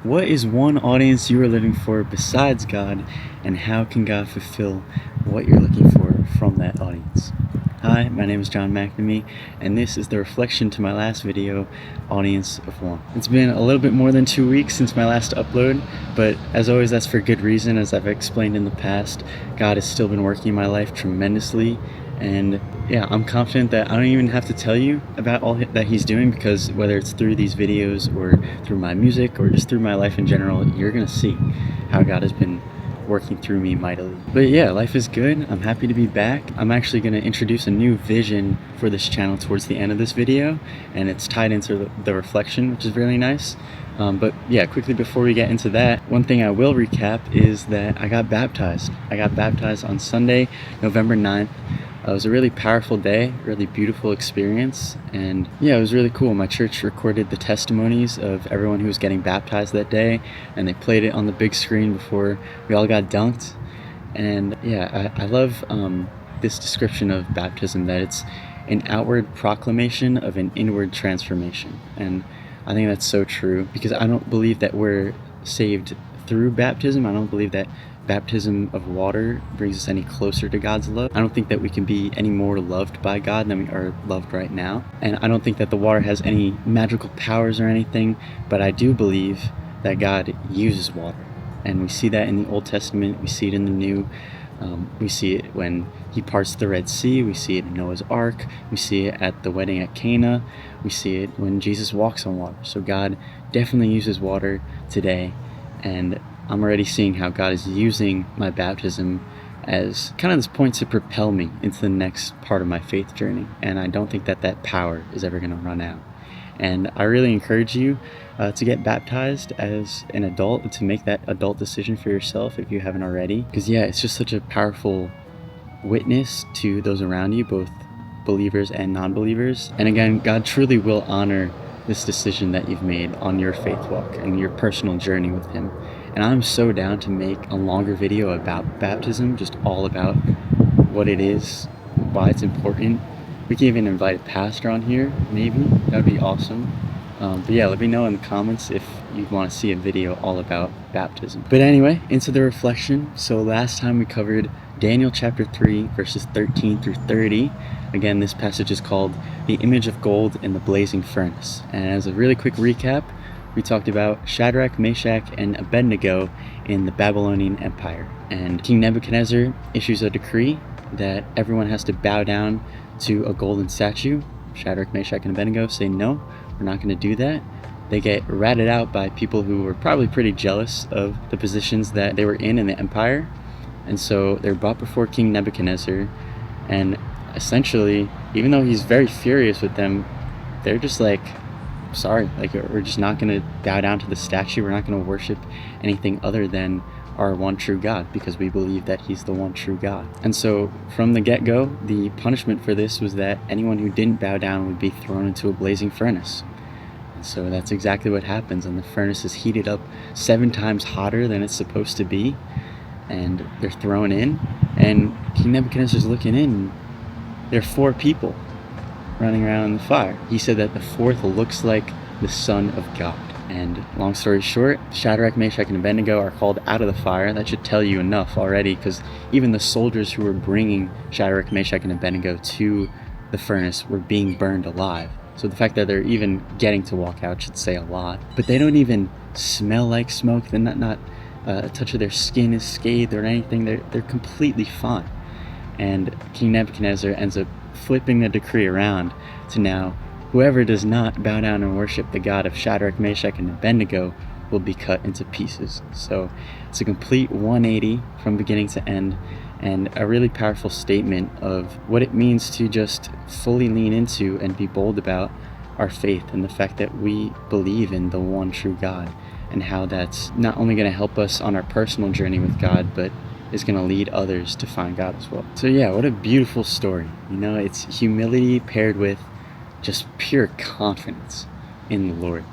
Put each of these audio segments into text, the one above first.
What is one audience you are living for besides God, and how can God fulfill what you're looking for from that audience? Hi, my name is John McNamee, and this is the reflection to my last video, Audience of One. It's been a little bit more than 2 weeks since my last upload, but as always, that's for good reason. As I've explained in the past, God has still been working in my life tremendously, and yeah, I'm confident that I don't even have to tell you about all that He's doing, because whether it's through these videos or through my music or just through my life in general, you're gonna see how God has been working through me mightily. But yeah, life is good. I'm happy to be back. I'm actually going to introduce a new vision for this channel towards the end of this video, and it's tied into the reflection, which is really nice. But yeah, quickly before we get into that, one thing I will recap is that I got baptized. I got baptized on Sunday, November 9th. It was a really powerful day, really beautiful experience, and yeah, it was really cool. My church recorded the testimonies of everyone who was getting baptized that day, and they played it on the big screen before we all got dunked. And yeah, I love this description of baptism, that it's an outward proclamation of an inward transformation. And I think that's so true, because I don't believe that we're saved through baptism. I don't believe that baptism of water brings us any closer to God's love. I don't think that we can be any more loved by God than we are loved right now. And I don't think that the water has any magical powers or anything, but I do believe that God uses water. And we see that in the Old Testament, we see it in the New. We see it when He parts the Red Sea, we see it in Noah's Ark, we see it at the wedding at Cana, we see it when Jesus walks on water. So God definitely uses water today, and I'm already seeing how God is using my baptism as kind of this point to propel me into the next part of my faith journey. And I don't think that that power is ever going to run out. And I really encourage you to get baptized as an adult, to make that adult decision for yourself if you haven't already. Because yeah, it's just such a powerful witness to those around you, both believers and non-believers. And again, God truly will honor this decision that you've made on your faith walk and your personal journey with Him. And I'm so down to make a longer video about baptism, just all about what it is, why it's important. We can even invite a pastor on here, maybe. That would be awesome. But yeah, let me know in the comments if you want to see a video all about baptism. But anyway, into the reflection. So last time we covered Daniel chapter 3, verses 13 through 30. Again, this passage is called The Image of Gold in the Blazing Furnace. And as a really quick recap, we talked about Shadrach, Meshach, and Abednego in the Babylonian Empire. And King Nebuchadnezzar issues a decree that everyone has to bow down to a golden statue. Shadrach, Meshach, and Abednego say, no, we're not going to do that. They get ratted out by people who were probably pretty jealous of the positions that they were in the empire. And so they're brought before King Nebuchadnezzar, and essentially, even though he's very furious with them, they're just like, sorry, like, we're just not going to bow down to the statue. We're not going to worship anything other than our one true God, because we believe that He's the one true God. And so from the get-go, the punishment for this was that anyone who didn't bow down would be thrown into a blazing furnace. And so that's exactly what happens, and the furnace is heated up 7 times hotter than it's supposed to be, and they're thrown in, and King Nebuchadnezzar's looking in, and there are 4 people running around in the fire. He said that the 4th looks like the Son of God. And long story short, Shadrach, Meshach, and Abednego are called out of the fire. That should tell you enough already, because even the soldiers who were bringing Shadrach, Meshach, and Abednego to the furnace were being burned alive. So the fact that they're even getting to walk out should say a lot. But they don't even smell like smoke. They're not a touch of their skin is scathed or anything. They're completely fine. And King Nebuchadnezzar ends up flipping the decree around to now, whoever does not bow down and worship the God of Shadrach, Meshach, and Abednego will be cut into pieces. So it's a complete 180 from beginning to end, and a really powerful statement of what it means to just fully lean into and be bold about our faith and the fact that we believe in the one true God, and how that's not only going to help us on our personal journey with God, but is going to lead others to find God as well. So yeah, what a beautiful story. You know, it's humility paired with just pure confidence in the Lord.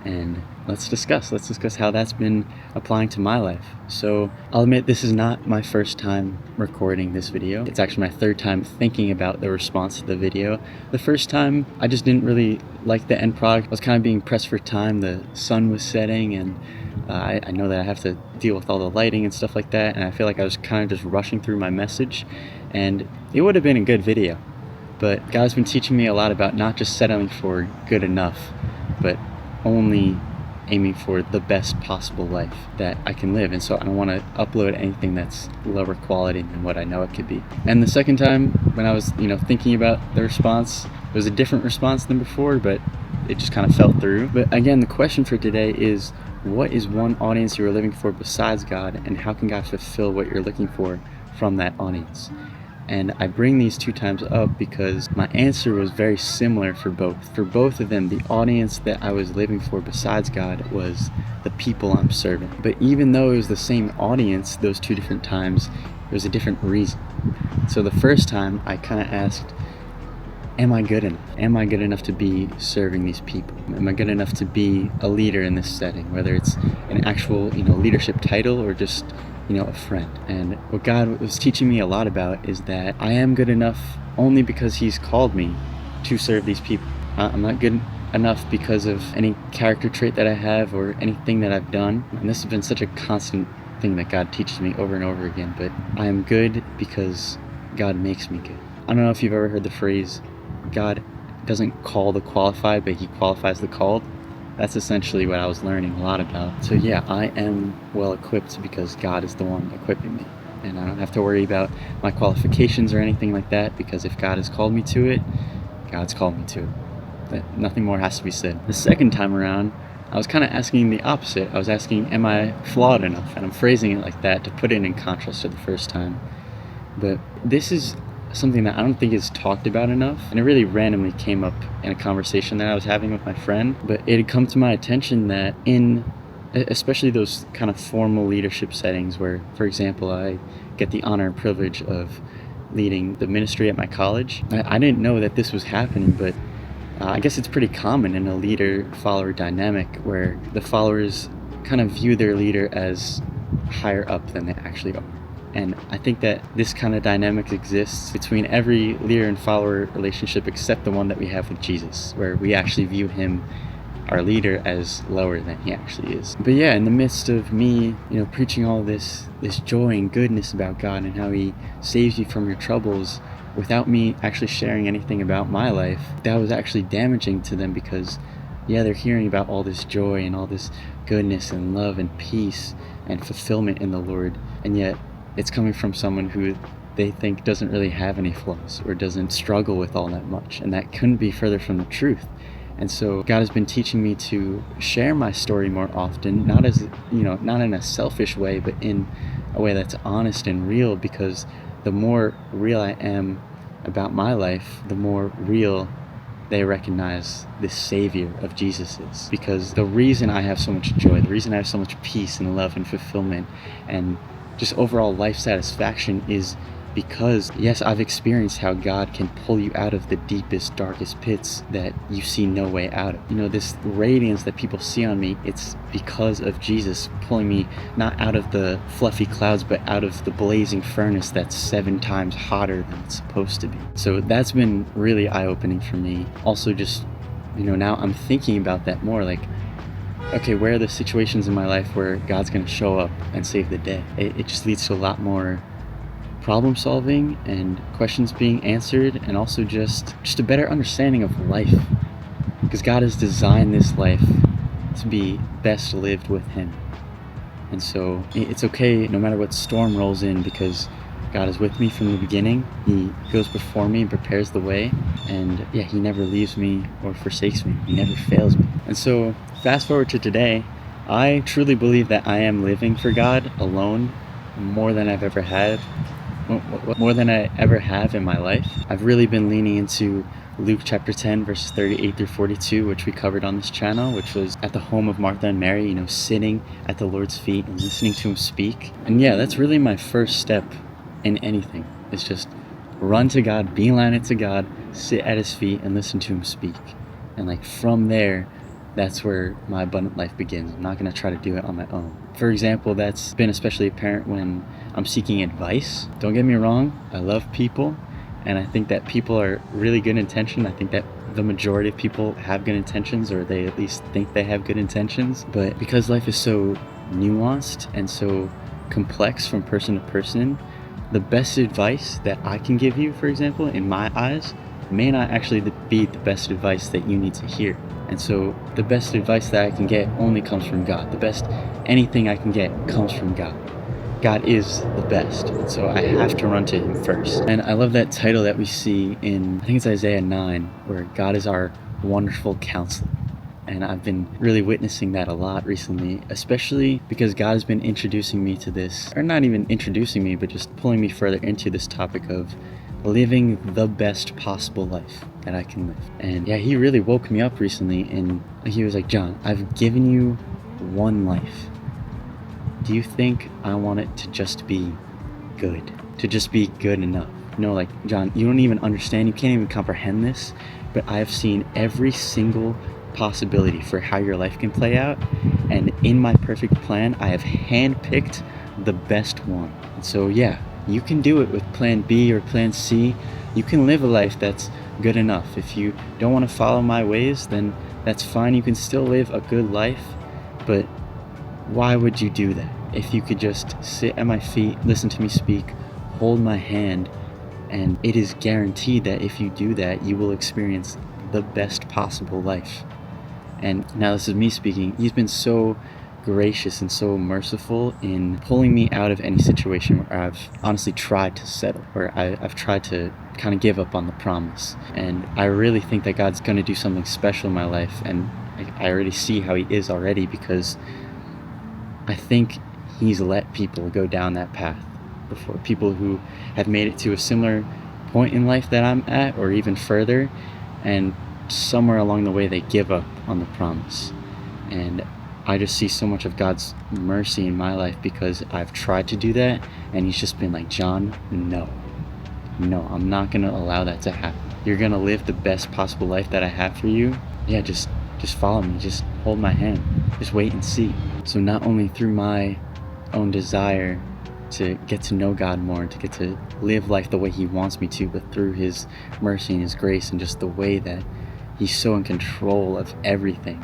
And let's discuss how that's been applying to my life. So I'll admit this is not my first time recording this video. It's actually my third time thinking about the response to the video. The first time I just didn't really like the end product. I was kind of being pressed for time. The sun was setting, and I know that I have to deal with all the lighting and stuff like that, and I feel like I was kind of just rushing through my message, and it would have been a good video. But God's been teaching me a lot about not just settling for good enough, but only aiming for the best possible life that I can live. And so I don't want to upload anything that's lower quality than what I know it could be. And the second time when I was, thinking about the response, it was a different response than before, but it just kind of fell through. But again, the question for today is, what is one audience you are living for besides God, and how can God fulfill what you're looking for from that audience? And I bring these two times up because my answer was very similar for both. For both of them, the audience that I was living for besides God was the people I'm serving. But even though it was the same audience those two different times, there was a different reason. So the first time I kind of asked, am I good enough? Am I good enough to be serving these people? Am I good enough to be a leader in this setting, whether it's an actual, leadership title or just a friend? And what God was teaching me a lot about is that I am good enough only because He's called me to serve these people. I'm not good enough because of any character trait that I have or anything that I've done. And this has been such a constant thing that God teaches me over and over again, but I am good because God makes me good. I don't know if you've ever heard the phrase, God doesn't call the qualified, but He qualifies the called. That's essentially what I was learning a lot about. So yeah, I am well equipped because God is the one equipping me. And I don't have to worry about my qualifications or anything like that, because if God has called me to it, God's called me to it. But nothing more has to be said. The second time around, I was kind of asking the opposite. I was asking, am I flawed enough? And I'm phrasing it like that to put it in contrast to the first time. But this is something that I don't think is talked about enough, and it really randomly came up in a conversation that I was having with my friend. But it had come to my attention that in especially those kind of formal leadership settings where, for example, I get the honor and privilege of leading the ministry at my college, I didn't know that this was happening, but I guess it's pretty common in a leader-follower dynamic where the followers kind of view their leader as higher up than they actually are. And I think that this kind of dynamic exists between every leader and follower relationship except the one that we have with Jesus, where we actually view Him, our leader, as lower than He actually is. But yeah, in the midst of me, preaching all this joy and goodness about God and how He saves you from your troubles, without me actually sharing anything about my life, that was actually damaging to them, because yeah, they're hearing about all this joy and all this goodness and love and peace and fulfillment in the Lord, and yet it's coming from someone who they think doesn't really have any flaws or doesn't struggle with all that much, and that couldn't be further from the truth. And so God has been teaching me to share my story more often, not as not in a selfish way, but in a way that's honest and real, because the more real I am about my life, the more real they recognize this Savior of Jesus is. Because the reason I have so much joy, the reason I have so much peace and love and fulfillment and just overall life satisfaction is because, yes, I've experienced how God can pull you out of the deepest, darkest pits that you see no way out of. This radiance that people see on me, it's because of Jesus pulling me not out of the fluffy clouds, but out of the blazing furnace that's 7 times hotter than it's supposed to be. So that's been really eye-opening for me. Also just, now I'm thinking about that more, like, okay, where are the situations in my life where God's going to show up and save the day? It just leads to a lot more problem solving and questions being answered, and also just a better understanding of life, because God has designed this life to be best lived with Him. And so it's okay no matter what storm rolls in, because God is with me from the beginning. He goes before me and prepares the way, and yeah, He never leaves me or forsakes me. He never fails me. And so fast forward to today, I truly believe that I am living for God alone more than I've ever had, more than I ever have in my life. I've really been leaning into Luke chapter 10 verses 38 through 42, which we covered on this channel, which was at the home of Martha and Mary, sitting at the Lord's feet and listening to Him speak. And yeah, that's really my first step in anything. It's just run to God, beeline it to God, sit at His feet and listen to Him speak. And from there, that's where my abundant life begins. I'm not going to try to do it on my own. For example, that's been especially apparent when I'm seeking advice. Don't get me wrong, I love people, and I think that people are really good intention. I think that the majority of people have good intentions, or they at least think they have good intentions. But because life is so nuanced and so complex from person to person, the best advice that I can give you, for example, in my eyes, may not actually be the best advice that you need to hear. And so the best advice that I can get only comes from God. The best anything I can get comes from God. God is the best, and so I have to run to him first. And I love that title that we see in, I think it's Isaiah 9, where God is our wonderful counselor. And I've been really witnessing that a lot recently, especially because God has been introducing me to this, or not even introducing me, but just pulling me further into this topic of living the best possible life that I can live. And yeah, he really woke me up recently, and he was like, John, I've given you one life. Do you think I want it to just be good? To just be good enough? No, like, John, you don't even understand, you can't even comprehend this, but I have seen every single possibility for how your life can play out, and in my perfect plan, I have handpicked the best one. And so yeah, you can do it with plan B or plan C. You can live a life that's good enough. If you don't want to follow my ways, then that's fine. You can still live a good life, but why would you do that? If you could just sit at my feet, listen to me speak, hold my hand, and it is guaranteed that if you do that, you will experience the best possible life. And now this is me speaking. He's been so gracious and so merciful in pulling me out of any situation where I've honestly tried to settle, where I've tried to kind of give up on the promise. And I really think that God's going to do something special in my life, and I already see how he is already, because I think he's let people go down that path before, people who have made it to a similar point in life that I'm at, or even further, and somewhere along the way they give up on the promise. And I just see so much of God's mercy in my life because I've tried to do that, and he's just been like, John, no, I'm not gonna allow that to happen. You're gonna live the best possible life that I have for you. Yeah, just follow me, just hold my hand, just wait and see. So not only through my own desire to get to know God more, to get to live life the way he wants me to, but through his mercy and his grace and just the way that he's so in control of everything,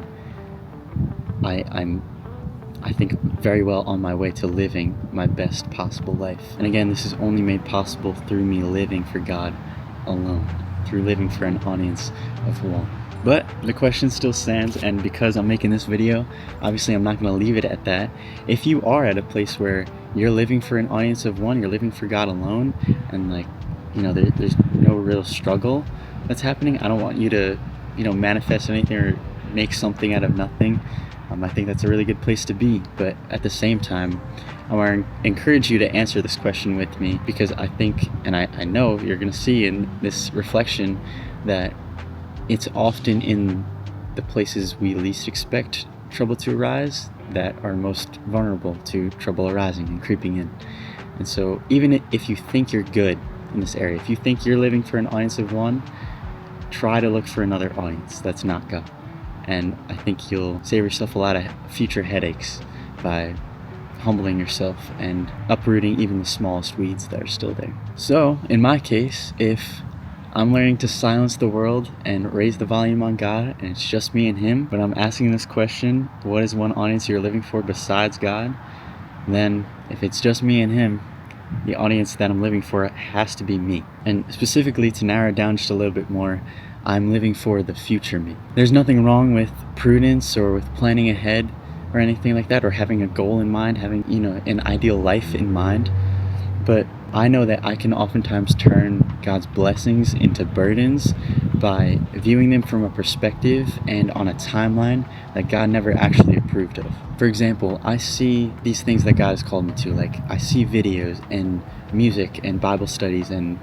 I think very well on my way to living my best possible life. And again, this is only made possible through me living for God alone, through living for an audience of one. But the question still stands, and because I'm making this video, obviously I'm not going to leave it at that. If you are at a place where you're living for an audience of one, you're living for God alone, and like, you know, there's no real struggle that's happening, I don't want you to, you know, manifest anything or make something out of nothing. I think that's a really good place to be, but at the same time, I want to encourage you to answer this question with me, because I think, and I know you're going to see in this reflection, that it's often in the places we least expect trouble to arise that are most vulnerable to trouble arising and creeping in. And so even if you think you're good in this area, if you think you're living for an audience of one, try to look for another audience that's not God. And I think you'll save yourself a lot of future headaches by humbling yourself and uprooting even the smallest weeds that are still there. So in my case, if I'm learning to silence the world and raise the volume on God, and it's just me and him, but I'm asking this question, what is one audience you're living for besides God? Then if it's just me and him, the audience that I'm living for has to be me. And specifically, to narrow it down just a little bit more, I'm living for the future me. There's nothing wrong with prudence or with planning ahead or anything like that, or having a goal in mind, having, you know, an ideal life in mind. But I know that I can oftentimes turn God's blessings into burdens by viewing them from a perspective and on a timeline that God never actually approved of. For example, I see these things that God has called me to, like I see videos and music and Bible studies and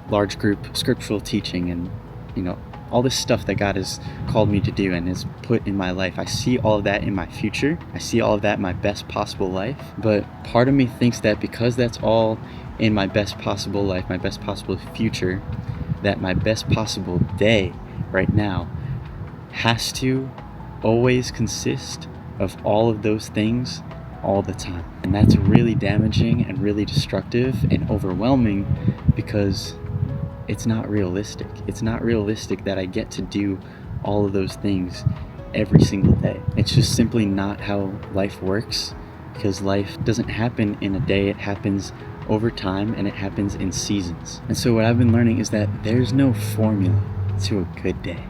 large group scriptural teaching and, you know, all this stuff that God has called me to do and has put in my life. I see all of that in my future. I see all of that in my best possible life. But part of me thinks that because that's all in my best possible life, my best possible future, that my best possible day right now has to always consist of all of those things all the time. And that's really damaging and really destructive and overwhelming because it's not realistic. It's not realistic that I get to do all of those things every single day. It's just simply not how life works, because life doesn't happen in a day. It happens over time, and it happens in seasons. And so what I've been learning is that there's no formula to a good day.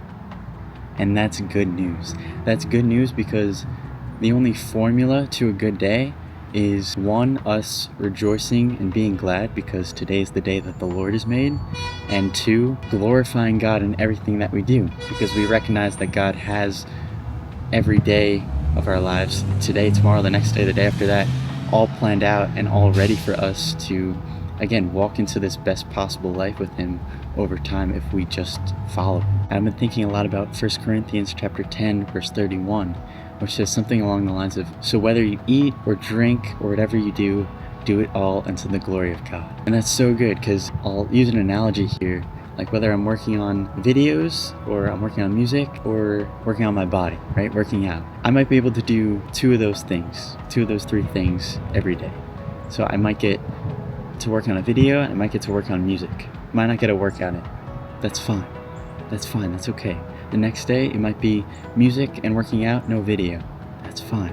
And that's good news. That's good news because the only formula to a good day is, one, us rejoicing and being glad because today's the day that the Lord has made, and two, glorifying God in everything that we do because we recognize that God has every day of our lives, today, tomorrow, the next day, the day after that, all planned out and all ready for us to, again, walk into this best possible life with Him over time if we just follow Him. I've been thinking a lot about 1 Corinthians chapter 10, verse 31, which says something along the lines of, so whether you eat or drink or whatever you do it all unto the glory of God. And that's so good because I'll use an analogy here, like whether I'm working on videos or I'm working on music or working on my body, right? Working out. I might be able to do two of those three things every day. So I might get to work on a video and I might get to work on music. Might not get a workout in. That's fine. That's okay. The next day it might be music and working out, no video. That's fine.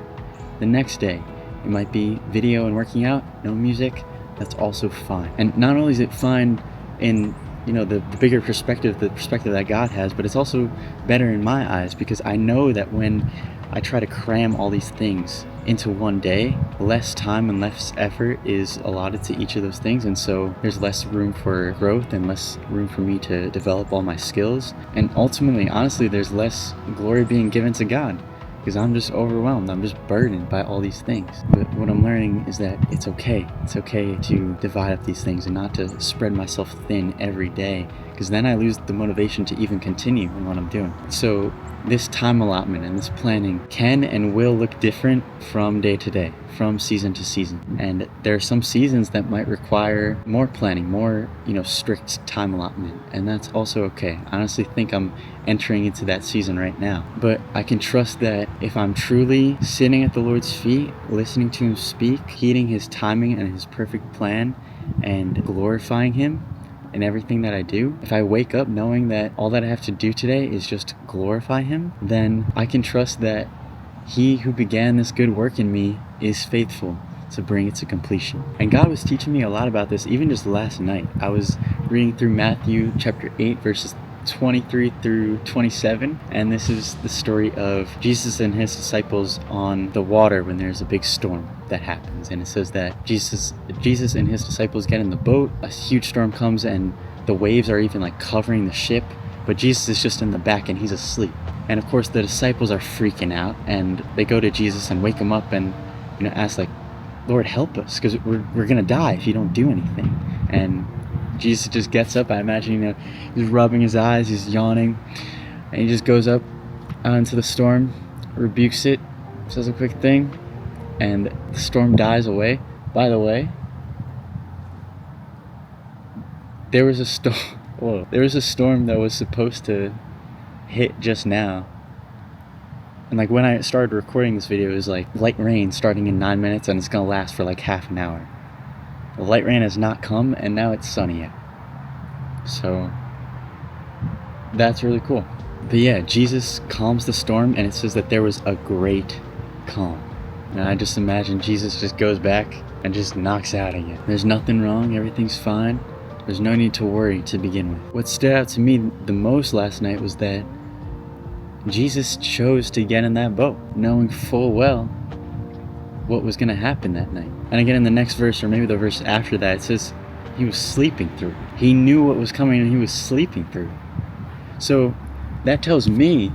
The next day it might be video and working out, no music. That's also fine. And not only is it fine in the bigger perspective, the perspective that God has, but it's also better in my eyes because I know that when I try to cram all these things into one day, less time and less effort is allotted to each of those things, and so there's less room for growth and less room for me to develop all my skills, and ultimately, honestly, there's less glory being given to God because I'm just overwhelmed. I'm just burdened by all these things. But what I'm learning is that it's okay. It's okay to divide up these things and not to spread myself thin every day, because then I lose the motivation to even continue in what I'm doing. So this time allotment and this planning can and will look different from day to day, from season to season. And there are some seasons that might require more planning, more, strict time allotment. And that's also okay. I honestly think I'm entering into that season right now. But I can trust that if I'm truly sitting at the Lord's feet, listening to Him speak, heeding His timing and His perfect plan, and glorifying Him in everything that I do, if I wake up knowing that all that I have to do today is just glorify Him, then I can trust that He who began this good work in me is faithful to bring it to completion. And God was teaching me a lot about this even just last night. I was reading through Matthew chapter 8 verses 23 through 27, and this is the story of Jesus and His disciples on the water when there's a big storm that happens. And it says that Jesus and His disciples get in the boat, a huge storm comes and the waves are even like covering the ship, but Jesus is just in the back and He's asleep. And of course the disciples are freaking out and they go to Jesus and wake Him up and ask like, Lord, help us, because we're gonna die if You don't do anything. And Jesus just gets up. I imagine, he's rubbing his eyes, he's yawning, and he just goes up out into the storm, rebukes it, says a quick thing, and the storm dies away. By the way, there was a storm that was supposed to hit just now. And like when I started recording this video, it was like light rain starting in 9 minutes and it's gonna last for like half an hour. The light rain has not come, and now it's sunny out. So that's really cool. But yeah, Jesus calms the storm, and it says that there was a great calm. And I just imagine Jesus just goes back and just knocks out again. There's nothing wrong, everything's fine. There's no need to worry to begin with. What stood out to me the most last night was that Jesus chose to get in that boat, knowing full well what was going to happen that night. And again in the next verse, or maybe the verse after that, it says He was sleeping through it. He knew what was coming and He was sleeping through it. So that tells me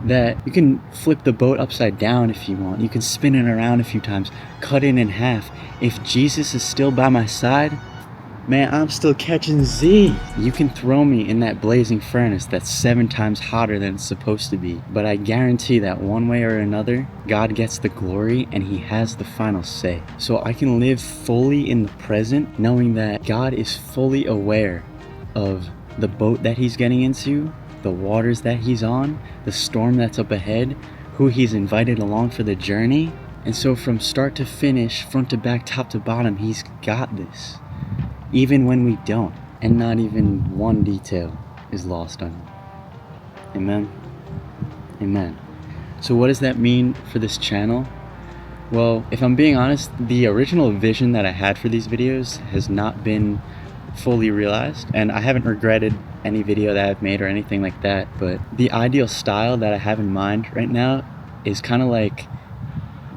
that you can flip the boat upside down if you want. You can spin it around a few times, cut it in half. If Jesus is still by my side, man, I'm still catching Z. You can throw me in that blazing furnace that's 7 times hotter than it's supposed to be. But I guarantee that one way or another, God gets the glory and He has the final say. So I can live fully in the present, knowing that God is fully aware of the boat that He's getting into, the waters that He's on, the storm that's up ahead, who he's invited along for the journey. And so from start to finish, front to back, top to bottom, he's got this. Even when we don't, and not even one detail is lost on him. Amen? Amen. So what does that mean for this channel? Well, if I'm being honest, the original vision that I had for these videos has not been fully realized, and I haven't regretted any video that I've made or anything like that, but the ideal style that I have in mind right now is kind of like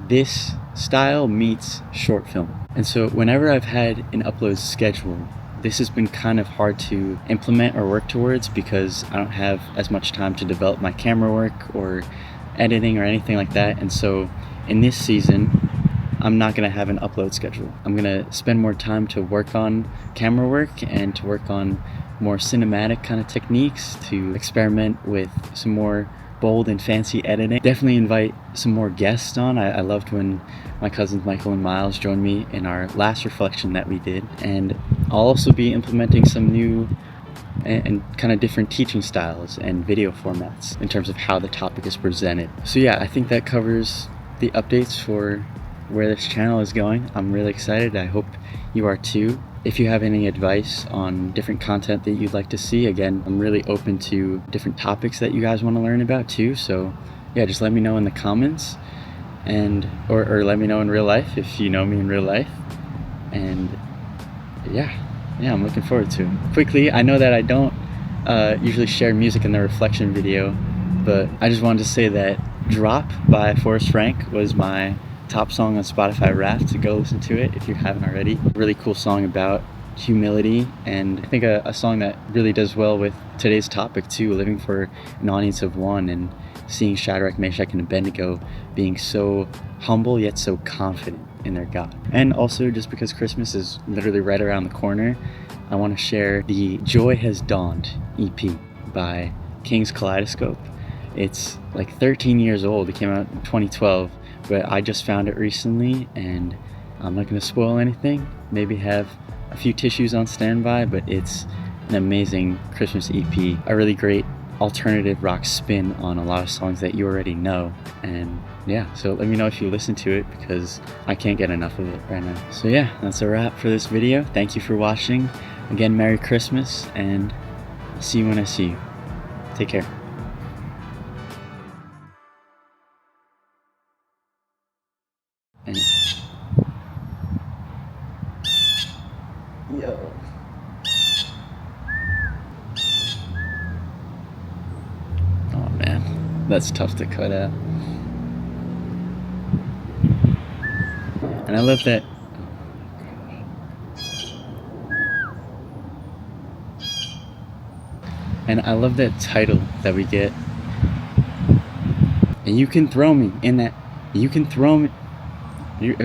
this style meets short film. And so whenever I've had an upload schedule, this has been kind of hard to implement or work towards because I don't have as much time to develop my camera work or editing or anything like that. And so in this season, I'm not going to have an upload schedule. I'm going to spend more time to work on camera work and to work on more cinematic kind of techniques, to experiment with some more bold and fancy editing. Definitely invite some more guests on. I loved when my cousins Michael and Miles joined me in our last reflection that we did. And I'll also be implementing some new and kind of different teaching styles and video formats in terms of how the topic is presented. So yeah, I think that covers the updates for where this channel is going. I'm really excited. I hope you are too. If you have any advice on different content that you'd like to see, again, I'm really open to different topics that you guys want to learn about too. So yeah, just let me know in the comments, and or let me know in real life if you know me in real life. And yeah, I'm looking forward to it. Quickly, I know that I don't usually share music in the reflection video, but I just wanted to say that Drop by Forrest was my top song on Spotify Wrapped, so go listen to it if you haven't already. Really cool song about humility, and I think a song that really does well with today's topic too, living for an audience of one and seeing Shadrach, Meshach, and Abednego being so humble yet so confident in their God. And also, just because Christmas is literally right around the corner, I want to share the Joy Has Dawned EP by King's Kaleidoscope. It's like 13 years old. It came out in 2012, but I just found it recently, and I'm not going to spoil anything. Maybe have a few tissues on standby, but it's an amazing Christmas EP. A really great alternative rock spin on a lot of songs that you already know. And yeah, so let me know if you listen to it, because I can't get enough of it right now. So yeah, that's a wrap for this video. Thank you for watching. Again, Merry Christmas, and I'll see you when I see you. Take care. And yo. Oh man, that's tough to cut out. And I love that. And I love that title that we get. And you can throw me in that. You can throw me. You,